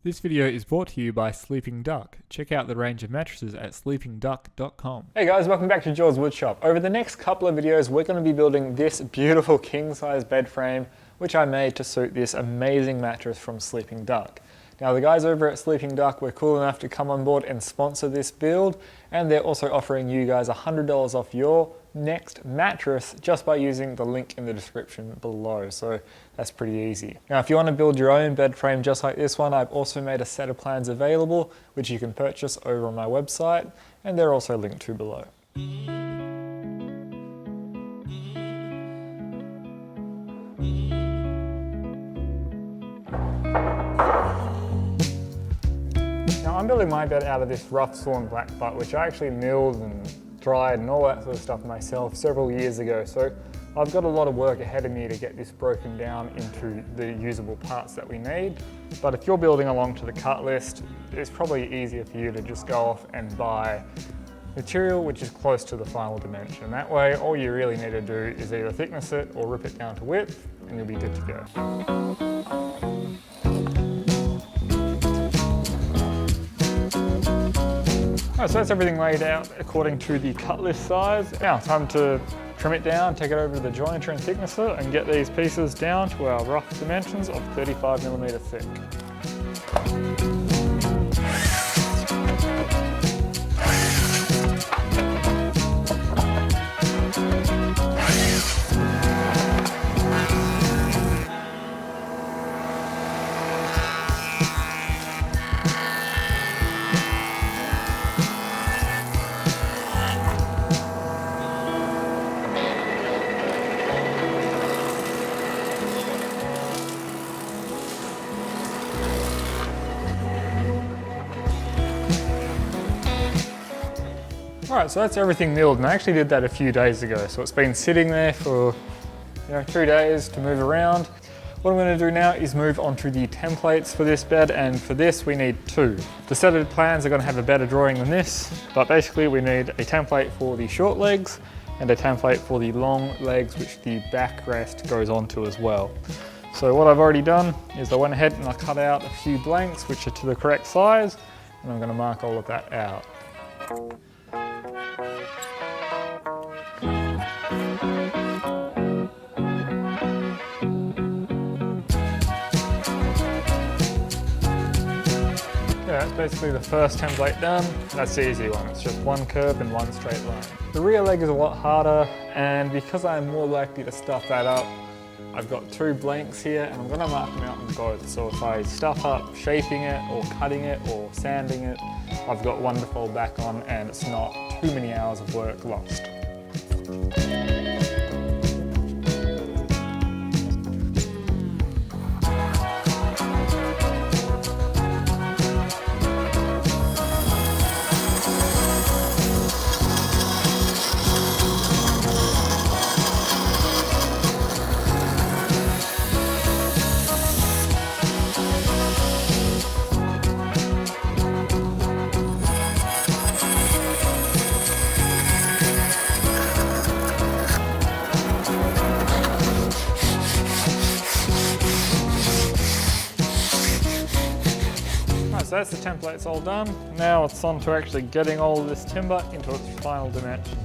This video is brought to you by Sleeping Duck. Check out the range of mattresses at sleepingduck.com. Hey guys, welcome back to JordsWoodShop. Over the next couple of videos, we're going to be building this beautiful king-size bed frame, which I made to suit this amazing mattress from Sleeping Duck. Now the guys over at Sleeping Duck were cool enough to come on board and sponsor this build, and they're also offering you guys $100 off your next mattress just by using the link in the description below, so that's pretty easy. Now if you want to build your own bed frame just like this one, I've also made a set of plans available which you can purchase over on my website, and they're also linked to below. Now I'm building my bed out of this rough sawn black butt, which I actually milled and dried and all that sort of stuff myself several years ago. So I've got a lot of work ahead of me to get this broken down into the usable parts that we need. But if you're building along to the cut list, it's probably easier for you to just go off and buy material which is close to the final dimension. That way, all you really need to do is either thickness it or rip it down to width, and you'll be good to go. Alright, so that's everything laid out according to the cut list size. Now time to trim it down, take it over to the jointer and thicknesser, and get these pieces down to our rough dimensions of 35mm thick. Alright, so that's everything milled, and I actually did that a few days ago, so it's been sitting there for 2 days to move around. What I'm going to do now is move on to the templates for this bed, and for this we need 2. The set of plans are going to have a better drawing than this, but basically we need a template for the short legs and a template for the long legs, which the backrest goes onto as well. So what I've already done is I went ahead and I cut out a few blanks which are to the correct size, and I'm going to mark all of that out. Yeah, that's basically the first template done. That's the easy one. It's just one curve and one straight line. The rear leg is a lot harder, and because I'm more likely to stuff that up, I've got 2 blanks here, and I'm going to mark them out in both. So if I stuff up shaping it or cutting it or sanding it, I've got one to fall back on, and it's not too many hours of work lost. So that's the templates all done. Now it's on to actually getting all of this timber into its final dimension.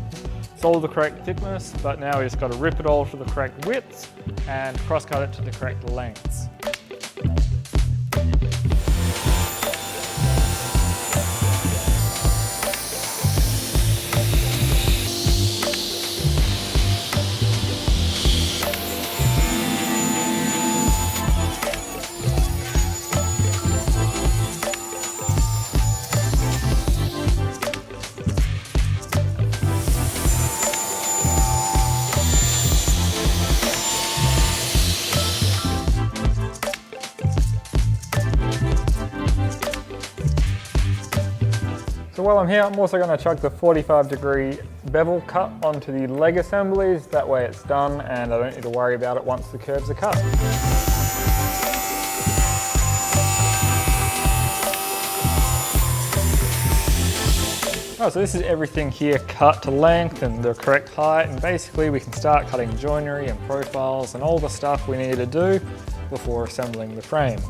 It's all the correct thickness, but now we just got to rip it all to the correct widths and cross cut it to the correct lengths. So while I'm here, I'm also going to chuck the 45-degree bevel cut onto the leg assemblies. That way it's done and I don't need to worry about it once the curves are cut. Oh, so this is everything here cut to length and the correct height, and basically we can start cutting joinery and profiles and all the stuff we need to do before assembling the frame.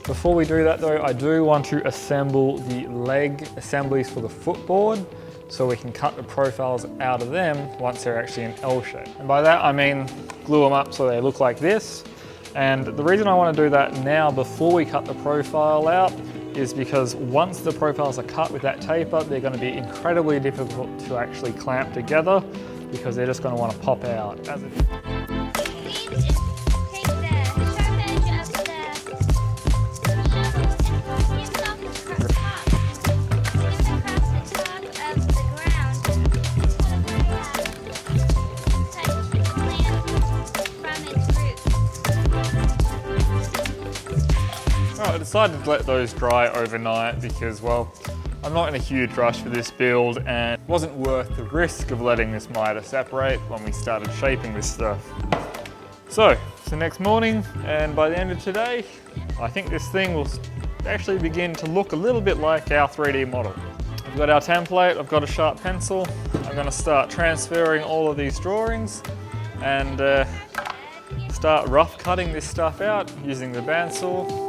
Before we do that though, I do want to assemble the leg assemblies for the footboard so we can cut the profiles out of them once they're actually in L shape. And by that I mean glue them up so they look like this. And the reason I want to do that now before we cut the profile out is because once the profiles are cut with that taper, they're going to be incredibly difficult to actually clamp together because they're just going to want to pop out. I decided to let those dry overnight because, well, I'm not in a huge rush for this build and it wasn't worth the risk of letting this miter separate when we started shaping this stuff. So, it's the next morning, and by the end of today, I think this thing will actually begin to look a little bit like our 3D model. I've got our template, I've got a sharp pencil. I'm going to start transferring all of these drawings and start rough cutting this stuff out using the bandsaw.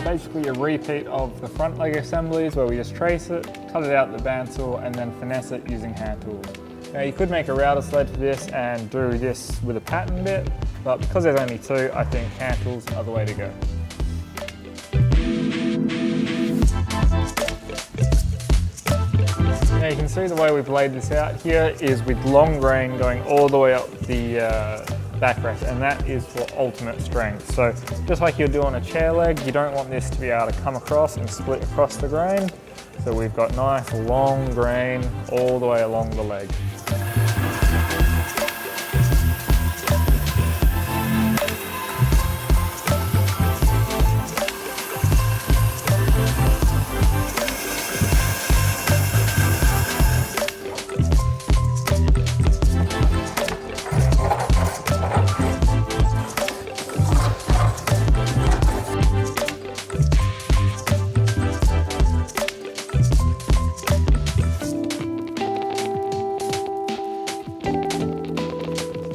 Basically a repeat of the front leg assemblies where we just trace it, cut it out with the bandsaw and then finesse it using hand tools. Now you could make a router sled for this and do this with a pattern bit, but because there's only two, I think hand tools are the way to go. Now you can see the way we've laid this out here is with long grain going all the way up the backrest, and that is for ultimate strength. So just like you'd do on a chair leg, you don't want this to be able to come across and split across the grain. So we've got nice long grain all the way along the leg.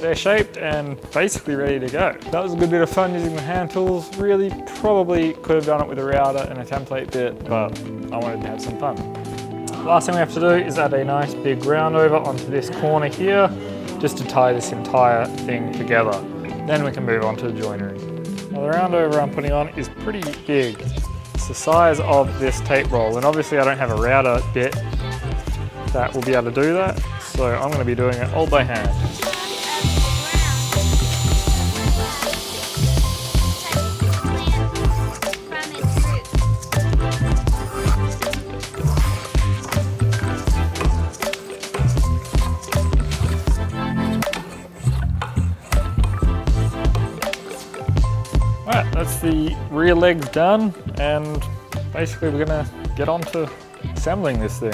They're shaped and basically ready to go. That was a good bit of fun using the hand tools. Really probably could have done it with a router and a template bit, but I wanted to have some fun. Last thing we have to do is add a nice big round over onto this corner here, just to tie this entire thing together. Then we can move on to the joinery. Now the round over I'm putting on is pretty big. It's the size of this tape roll, and obviously I don't have a router bit that will be able to do that, so I'm going to be doing it all by hand. Alright, that's the rear legs done, and basically we're going to get on to assembling this thing.